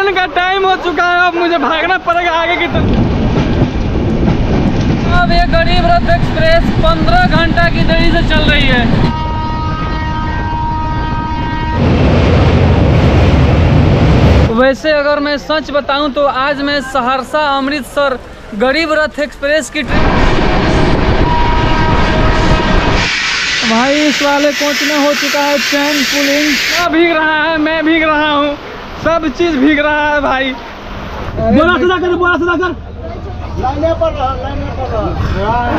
Train का time हो चुका है, अब मुझे भागना पड़ेगा आगे की तरफ। अब ये गरीब रथ एक्सप्रेस 15 घंटा की देरी से चल रही है। वैसे अगर मैं सच बताऊं तो आज मैं सहरसा अमृतसर गरीब रथ एक्सप्रेस की भाई इस वाले कोच में हो चुका है चैन पुलिंग। क्या भीग रहा है, मैं भीग रहा हूँ, सब चीज भीग रहा है भाई। बोला सदा कर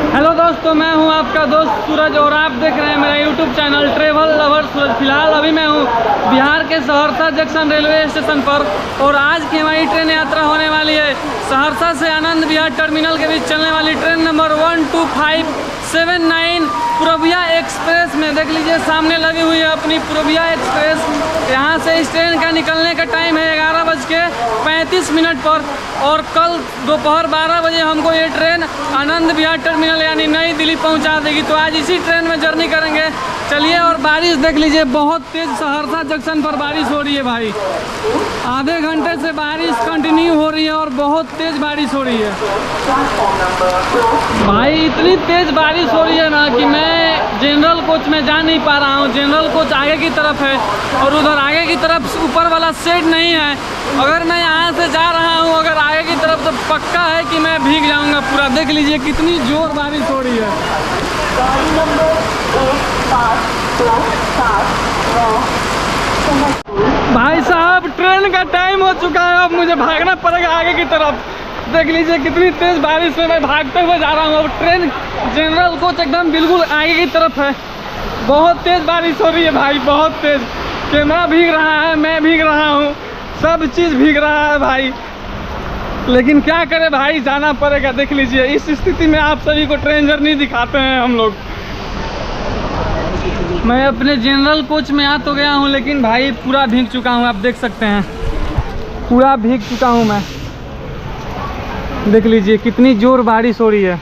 हेलो दोस्तों, मैं हूं आपका दोस्त सूरज और आप देख रहे हैं मेरा यूट्यूब चैनल ट्रेवल लवर सूरज। फिलहाल अभी मैं हूं बिहार के सहरसा जंक्शन रेलवे स्टेशन पर और आज की हमारी ट्रेन यात्रा होने वाली है सहरसा से आनंद विहार टर्मिनल के बीच चलने वाली ट्रेन नंबर 12579 पूर्विया एक्सप्रेस में। देख लीजिए सामने लगी हुई है अपनी पूर्विया एक्सप्रेस। यहाँ से इस ट्रेन का निकलने का टाइम है 11:35 पर और कल दोपहर 12 बजे हमको ये ट्रेन आनंद विहार टर्मिनल यानी नई दिल्ली पहुँचा देगी। तो आज इसी ट्रेन में जर्नी करेंगे। चलिए, और बारिश देख लीजिए, बहुत तेज सहरसा जंक्शन पर बारिश हो रही है भाई। आधे घंटे से बारिश कंटिन्यू हो रही है और बहुत तेज बारिश हो रही है भाई। इतनी तेज बारिश हो रही है ना कि मैं जनरल कोच में जा नहीं पा रहा हूँ। जनरल कोच आगे की तरफ है और उधर आगे की तरफ ऊपर वाला सेट नहीं है। अगर मैं यहाँ से जा रहा हूँ अगर आगे की तरफ तो पक्का है कि मैं भीग जाऊँगा पूरा। देख लीजिए कितनी जोर बारिश हो रही है। भाई साहब ट्रेन का टाइम हो चुका है, अब मुझे भागना पड़ेगा आगे की तरफ। देख लीजिए कितनी तेज बारिश में मैं भागते हुए जा रहा हूँ। अब ट्रेन जनरल कोच एकदम बिल्कुल आगे की तरफ है। बहुत तेज बारिश हो रही है भाई, बहुत तेज। कैमरा भीग रहा है, मैं भीग रहा हूँ, सब चीज़ भीग रहा है भाई। लेकिन क्या करें भाई, जाना पड़ेगा। देख लीजिए इस स्थिति में आप सभी को ट्रेन जर्नी दिखाते हैं हम लोग। मैं अपने जनरल कोच में आ तो गया हूँ लेकिन भाई पूरा भीग चुका हूँ। आप देख सकते हैं पूरा भीग चुका हूँ मैं। देख लीजिए कितनी जोर बारिश हो रही है।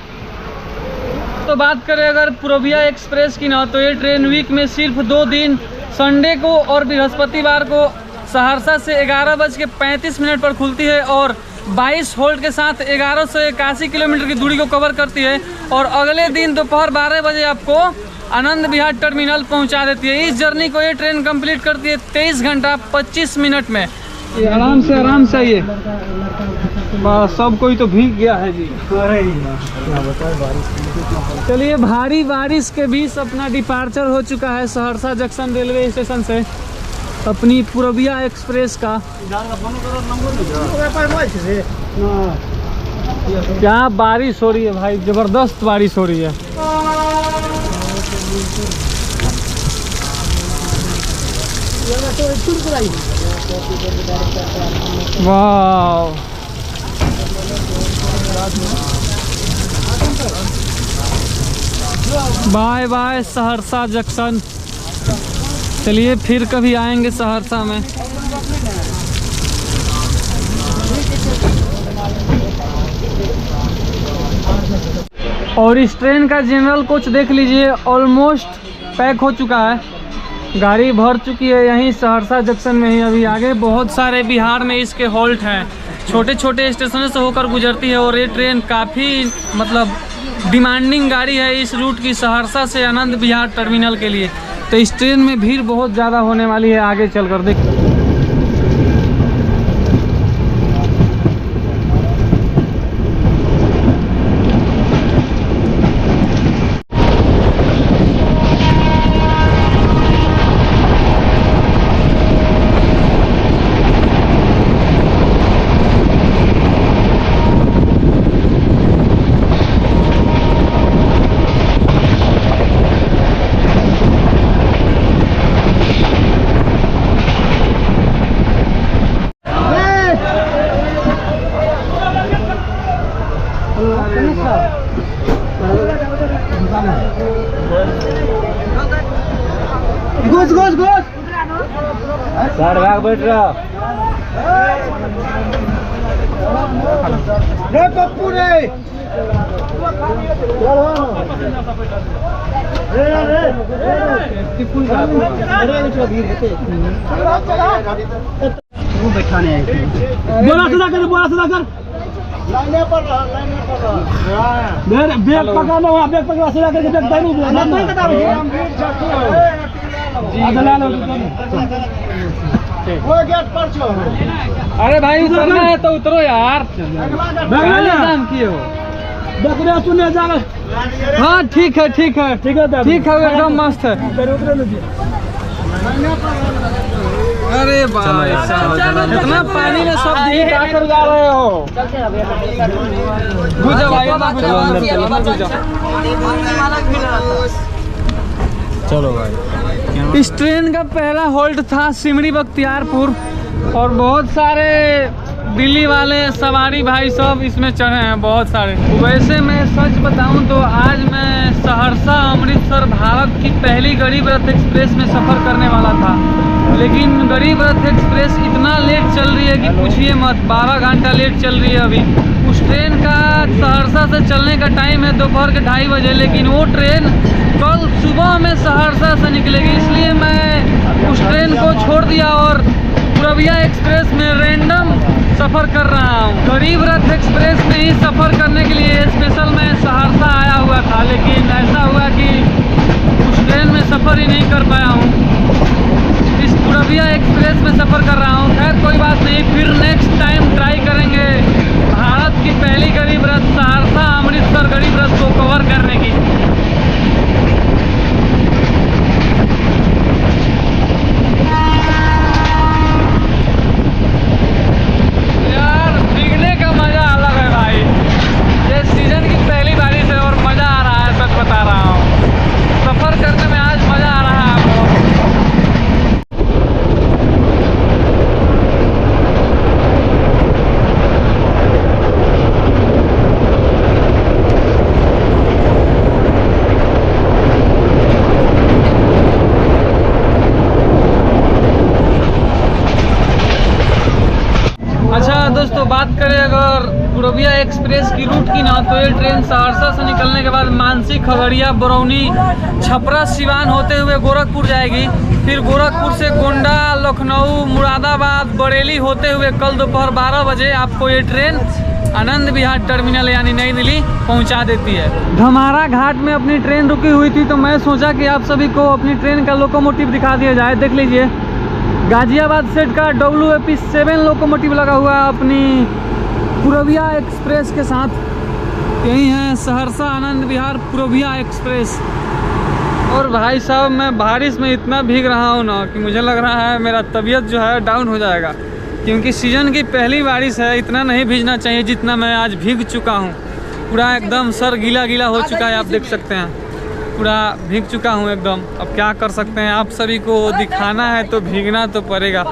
तो बात करें अगर पूर्विया एक्सप्रेस की ना, तो ये ट्रेन वीक में सिर्फ 2 दिन संडे को और बृहस्पतिवार को सहरसा से 11:35 पर खुलती है और 22 होल्ड के साथ 1181 किलोमीटर की दूरी को कवर करती है और अगले दिन दोपहर 12 बजे आपको आनंद विहार टर्मिनल पहुंचा देती है। इस जर्नी को ये ट्रेन कंप्लीट करती है 23 घंटा 25 मिनट में। ये आराम से ये बस सब कोई तो भीग गया है जी। चलिए, भारी बारिश के बीच अपना डिपार्चर हो चुका है सहरसा जंक्शन रेलवे स्टेशन से अपनी पूर्विया एक्सप्रेस का। क्या बारिश हो रही है भाई, जबरदस्त बारिश हो रही है। वाह, बाय बाय सहरसा जंक्शन। चलिए फिर कभी आएंगे सहरसा में। और इस ट्रेन का जनरल कोच देख लीजिए ऑलमोस्ट पैक हो चुका है, गाड़ी भर चुकी है यहीं सहरसा जंक्शन में ही। अभी आगे बहुत सारे बिहार में इसके हॉल्ट हैं, छोटे छोटे स्टेशनों से होकर गुजरती है और ये ट्रेन काफ़ी मतलब डिमांडिंग गाड़ी है इस रूट की, सहरसा से आनंद विहार टर्मिनल के लिए। तो इस ट्रेन में भीड़ बहुत ज़्यादा होने वाली है आगे चलकर। देख घुस घुस घुस सर भाग बैठ रहा रे पप्पू रे को बैठाने आए थे। बोला सीधा कर, बोला सीधा कर। लाइने पर रहा, लाइने पर रहा। बैग पकड़ना हुआ, बैग पकड़ा सीधा करके बैग दाई नहीं दिया। नहीं बता मुझे। हम भीड़ चढ़ते हैं। आधा ला लो। वो गेट पर चलो। अरे भाई उतरना है तो उतरो यार। काम किए हो बैग सुनने जा रहे। हाँ ठीक है ठीक है ठीक है ठीक है, एकदम मस्त है। अरे भाई इतना पानी में सब दिख आकर जा रहे हो। घुस जाओ भाई, अंदर घुस जाओ। चलो भाई। इस ट्रेन का पहला होल्ड था सिमरी बख्तियारपुर और बहुत सारे दिल्ली वाले सवारी भाई सब इसमें चढ़े हैं, बहुत सारे। वैसे मैं सच बताऊं तो आज मैं सहरसा अमृतसर भारत की पहली गरीब रथ एक्सप्रेस में सफ़र करने वाला था, लेकिन गरीब रथ एक्सप्रेस इतना लेट चल रही है कि पूछिए मत। 12 घंटा लेट चल रही है अभी। उस ट्रेन का सहरसा से चलने का टाइम है दोपहर के 2:30 बजे, लेकिन वो ट्रेन कल सुबह में सहरसा से निकलेगी, इसलिए मैं उस ट्रेन को छोड़ दिया और पुरबिया एक्सप्रेस में रैंडम सफ़र कर रहा हूँ। गरीब रथ एक्सप्रेस में ही सफ़र करने के लिए स्पेशल मैं सहरसा आया हुआ था, लेकिन ऐसा हुआ कि उस ट्रेन में सफ़र ही नहीं कर पाया हूँ। इस पुरबिया एक्सप्रेस में सफ़र कर रहा हूँ। खैर कोई बात नहीं, फिर नेक्स्ट टाइम ट्राई करेंगे भारत की पहली गरीब रथ सहरसा अमृतसर गरीब रथ को कवर करने की। बता रहा हूँ, सफ़र करने में आज मज़ा आ रहा है आपको। अच्छा दोस्तों, बात करें अगर पुरबिया एक्सप्रेस की रूट की ना, तो ये ट्रेन सहरसा से निकलने के बाद मानसी, खगड़िया, बरौनी, छपरा, सिवान होते हुए गोरखपुर जाएगी। फिर गोरखपुर से गोंडा, लखनऊ, मुरादाबाद, बरेली होते हुए कल दोपहर 12 बजे आपको ये ट्रेन आनंद विहार टर्मिनल यानी नई दिल्ली पहुंचा देती है। धमारा घाट में अपनी ट्रेन रुकी हुई थी, तो मैं सोचा कि आप सभी को अपनी ट्रेन का लोकोमोटिव दिखा दिया जाए। देख लीजिए, गाजियाबाद सेट का WAP7 लोकोमोटिव लगा हुआ है अपनी पुरबिया एक्सप्रेस के साथ। यही है सहरसा आनंद विहार पुरबिया एक्सप्रेस। और भाई साहब, मैं बारिश में इतना भीग रहा हूँ ना कि मुझे लग रहा है मेरा तबीयत जो है डाउन हो जाएगा, क्योंकि सीज़न की पहली बारिश है। इतना नहीं भीगना चाहिए जितना मैं आज भीग चुका हूँ। पूरा एकदम सर गीला गीला हो चुका है, आप देख सकते हैं। पूरा भीग चुका हूँ एकदम। अब क्या कर सकते हैं, आप सभी को दिखाना है तो भीगना तो पड़ेगा,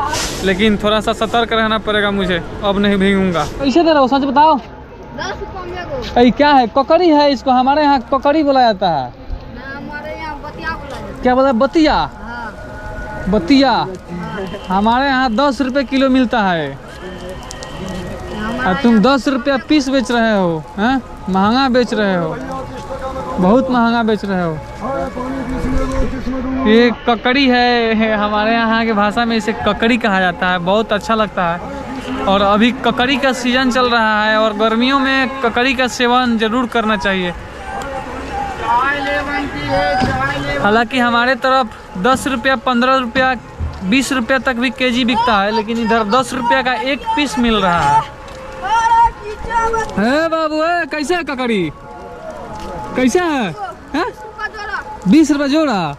लेकिन थोड़ा सा सतर्क रहना पड़ेगा मुझे। अब नहीं भीगूंगा। कैसे दे रहे हो, सच बताओ। 10 रुपये को। अरे क्या है, ककड़ी है इसको हमारे यहाँ ककड़ी बोला जाता है। हमारे यहाँ बतिया बोला जाता है। क्या बोला, बतिया? हाँ। बतिया हमारे यहाँ 10 रुपये किलो मिलता है और तुम 10 रुपया पीस बेच रहे हो। हैं, महंगा बेच रहे हो, बहुत महंगा बेच रहे हो। ये ककड़ी है, हमारे यहाँ की भाषा में इसे ककड़ी कहा जाता है। बहुत अच्छा लगता है और अभी ककड़ी का सीज़न चल रहा है और गर्मियों में ककड़ी का सेवन ज़रूर करना चाहिए। हालांकि हमारे तरफ 10 रुपया, 15 रुपया, 20 रुपया तक भी केजी बिकता है, लेकिन इधर 10 रुपया का एक पीस मिल रहा है। बाबू है, कैसे है ककड़ी, कैसे है? 20 रुपया जोड़ा।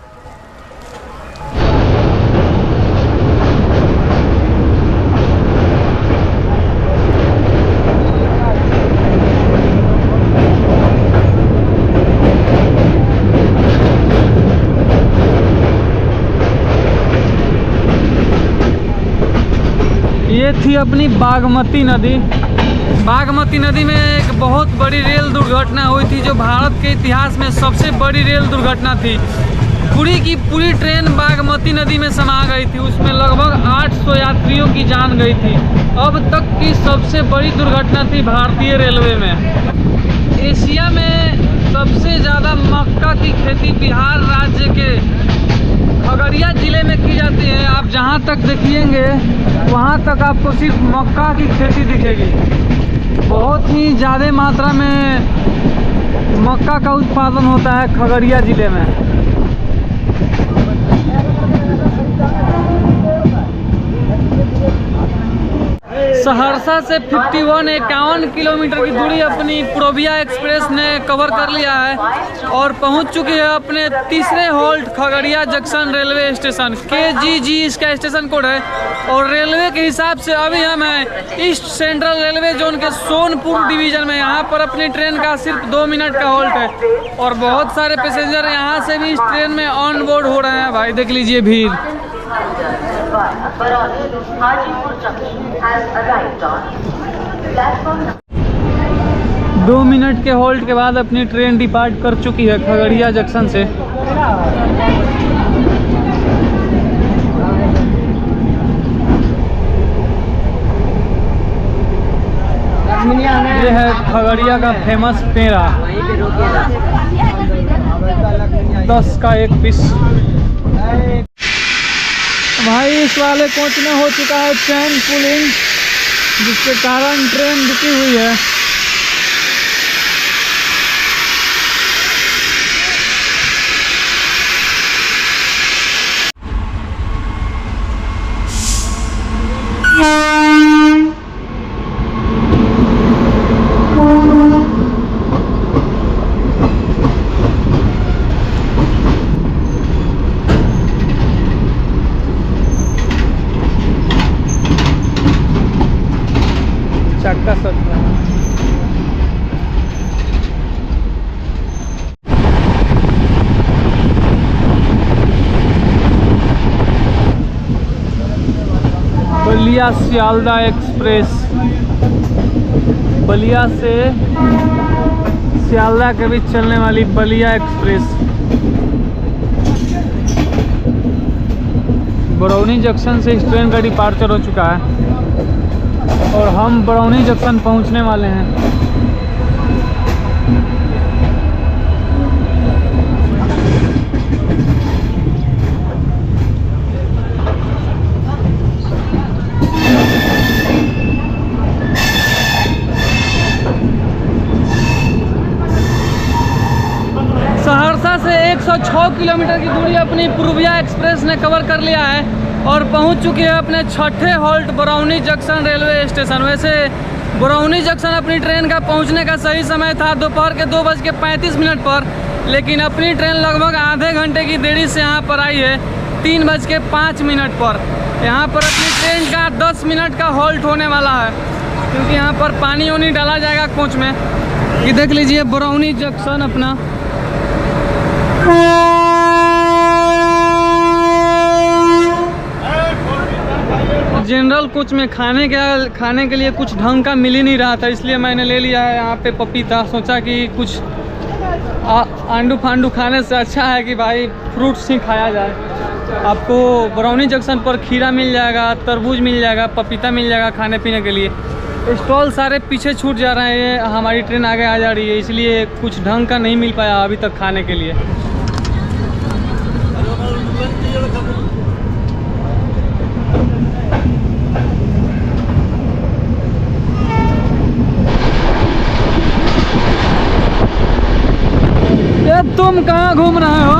ये थी अपनी बागमती नदी। बागमती नदी में एक बहुत बड़ी रेल दुर्घटना हुई थी, जो भारत के इतिहास में सबसे बड़ी रेल दुर्घटना थी। पूरी की पूरी ट्रेन बागमती नदी में समा गई थी। उसमें लगभग 800 यात्रियों की जान गई थी। अब तक की सबसे बड़ी दुर्घटना थी भारतीय रेलवे में। एशिया में सबसे ज़्यादा मक्का की खेती बिहार राज्य के खगड़िया ज़िले में की जाती है। आप जहाँ तक देखिएंगे वहाँ तक आपको सिर्फ मक्का की खेती दिखेगी। बहुत ही ज़्यादा मात्रा में मक्का का उत्पादन होता है खगड़िया ज़िले में। सहरसा से 51 किलोमीटर की दूरी अपनी पूर्विया एक्सप्रेस ने कवर कर लिया है और पहुंच चुकी है अपने तीसरे halt Khagaria junction railway station. KGG इसका स्टेशन कोड है और रेलवे के हिसाब से अभी हम हैं ईस्ट सेंट्रल रेलवे जोन के सोनपुर डिवीजन में। यहाँ पर अपनी ट्रेन का सिर्फ 2 मिनट का हॉल्ट है और बहुत सारे पैसेंजर यहाँ से भी इस ट्रेन में ऑन बोर्ड हो रहे हैं। भाई देख लीजिए भीड़। 2 मिनट के होल्ड के बाद अपनी ट्रेन डिपार्ट कर चुकी है खगड़िया जंक्शन से। ये है खगड़िया का फेमस पेड़ा, 10 का 1 पीस। भाई इस वाले कोच में हो चुका है चैन पुलिंग, जिसके कारण ट्रेन रुकी हुई है। चक्का सच में बलिया सियालदा एक्सप्रेस, बलिया से सियालदा के बीच चलने वाली बलिया एक्सप्रेस बरौनी जंक्शन से इस ट्रेन का डिपार्चर हो चुका है और हम बरौनी जंक्शन पहुंचने वाले हैं। सहरसा से 106 किलोमीटर की दूरी अपनी पूर्विया एक्सप्रेस ने कवर कर लिया है और पहुंच चुकी है अपने छठे halt Barauni junction railway station. वैसे बरौनी जंक्शन अपनी ट्रेन का पहुंचने का सही समय था दोपहर के 2:35 पर, लेकिन अपनी ट्रेन लगभग आधे घंटे की देरी से यहाँ पर आई है 3:05 पर। यहाँ पर अपनी ट्रेन का 10 मिनट का हॉल्ट होने वाला है क्योंकि यहाँ पर पानी वानी डाला जाएगा कोच में। ये देख लीजिए बरौनी जंक्शन अपना। जनरल कोच में खाने के लिए कुछ ढंग का मिल ही नहीं रहा था, इसलिए मैंने ले लिया है यहाँ पे पपीता। सोचा कि कुछ आंडू फांडू खाने से अच्छा है कि भाई फ्रूट्स ही खाया जाए। आपको बरौनी जंक्शन पर खीरा मिल जाएगा, तरबूज मिल जाएगा, पपीता मिल जाएगा खाने पीने के लिए। स्टॉल सारे पीछे छूट जा रहे हैं, हमारी ट्रेन आगे आ जा रही है, इसलिए कुछ ढंग का नहीं मिल पाया अभी तक खाने के लिए। तुम कहाँ घूम रहे हो?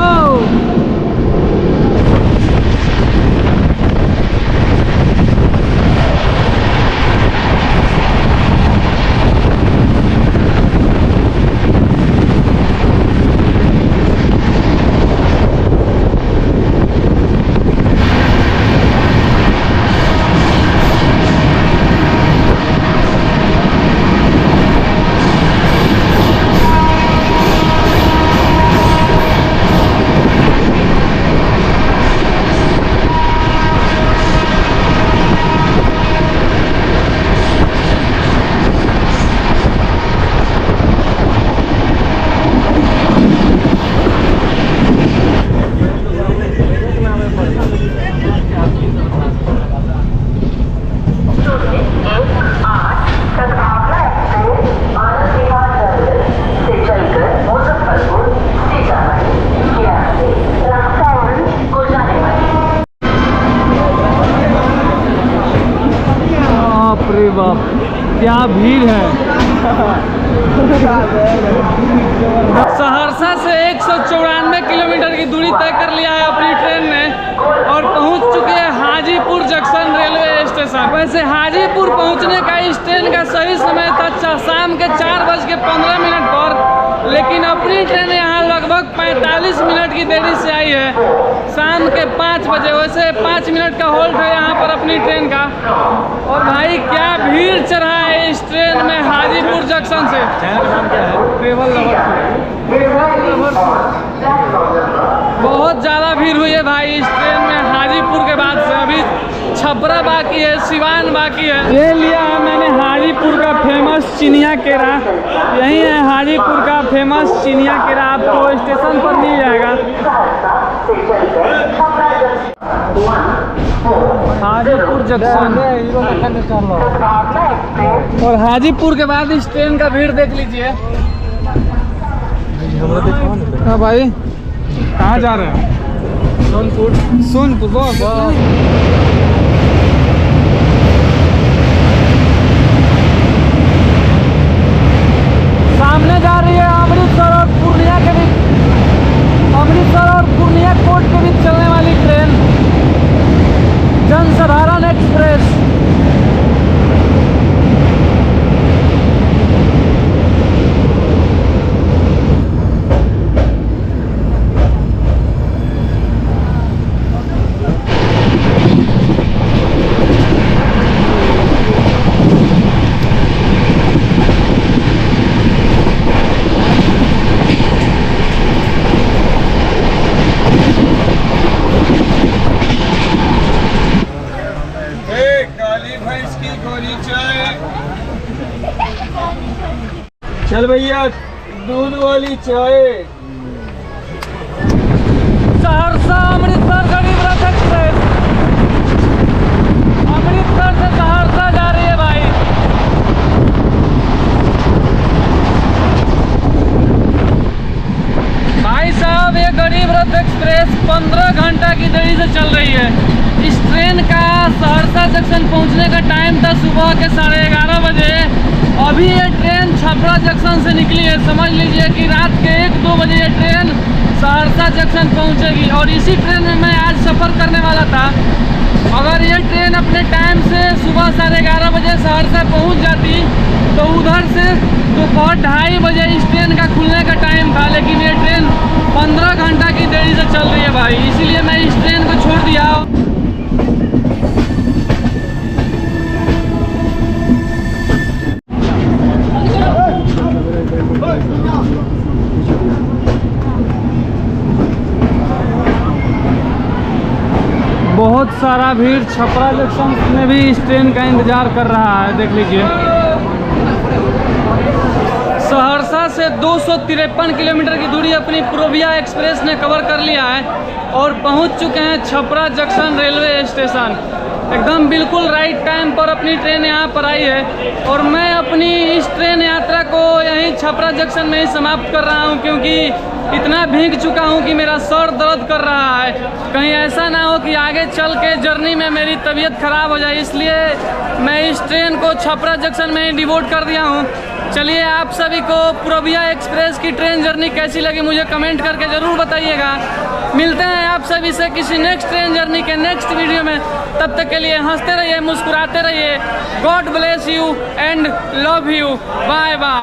दूरी तय कर लिया है अपनी ट्रेन में और पहुंच चुके हैं हाजीपुर जंक्शन रेलवे स्टेशन। वैसे हाजीपुर पहुंचने का इस ट्रेन का सही समय था शाम के 4:15 पर, लेकिन अपनी ट्रेन यहाँ लगभग 45 मिनट की देरी से आई है शाम के 5 बजे। वैसे 5 मिनट का होल्ड है यहाँ पर अपनी ट्रेन का। और भाई क्या भीड़ चढ़ा है इस ट्रेन में हाजीपुर जंक्शन से। ट्रेवल लवर्स बहुत ज़्यादा भीड़ हुई है भाई इस ट्रेन में हाजीपुर के बाद से। अभी छपरा बाकी है, सिवान बाकी है। ये लिया है मैंने हाजीपुर का फेमस चिनिया केरा। यही है हाजीपुर का फेमस चिनिया केरा, आपको स्टेशन पर मिल जाएगा। हाजीपुर जंक्शन और हाजीपुर के बाद इस ट्रेन का भीड़ देख लीजिए। हाँ भाई, कहाँ जा रहे हैं? सोनपुर बहुत सामने जा रही है अमृतसर और पूर्णिया के बीच, अमृतसर और पूर्णिया कोट के बीच चलने वाली ट्रेन जनसाधारण एक्सप्रेस। चल भैया दूध वाली चाय। सहरसा अमृतसर गरीब रथ एक्सप्रेस अमृतसर से सहरसा जा रही है भाई। भाई साहब ये गरीब रथ एक्सप्रेस 15 घंटा की देरी से चल रही है। इस ट्रेन का सहरसा जंक्शन पहुंचने का टाइम था सुबह के 11:30 बजे। अभी ये ट्रेन छपरा जंक्शन से निकली है। समझ लीजिए कि रात के 1-2 बजे ये ट्रेन सहरसा जंक्शन पहुंचेगी। और इसी ट्रेन में मैं आज सफ़र करने वाला था। अगर ये ट्रेन अपने टाइम से सुबह 11:30 बजे सहरसा पहुंच जाती तो उधर से दोपहर 2:30 बजे इस ट्रेन का खुलने का टाइम था। लेकिन ये ट्रेन 15 घंटा की देरी से चल रही है भाई, इसीलिए मैं इस ट्रेन को छोड़ दिया। बहुत सारा भीड़ छपरा जंक्शन में भी इस ट्रेन का इंतजार कर रहा है, देख लीजिए। सहरसा से 253 किलोमीटर की दूरी अपनी पूर्विया एक्सप्रेस ने कवर कर लिया है और पहुंच चुके हैं छपरा जंक्शन रेलवे स्टेशन। एकदम बिल्कुल राइट टाइम पर अपनी ट्रेन यहां पर आई है और मैं अपनी इस ट्रेन यात्रा को यहीं छपरा जंक्शन में ही समाप्त कर रहा हूं, क्योंकि इतना भीग चुका हूं कि मेरा सर दर्द कर रहा है। कहीं ऐसा ना हो कि आगे चल के जर्नी में मेरी तबीयत खराब हो जाए, इसलिए मैं इस ट्रेन को छपरा जंक्शन में ही डिवोट कर दिया हूं। चलिए, आप सभी को पूर्विया एक्सप्रेस की ट्रेन जर्नी कैसी लगी मुझे कमेंट करके ज़रूर बताइएगा। मिलते हैं आप सभी से किसी नेक्स्ट ट्रेन जर्नी के नेक्स्ट वीडियो में। तब तक के लिए हंसते रहिए, मुस्कुराते रहिए। God bless you and love you. Bye bye.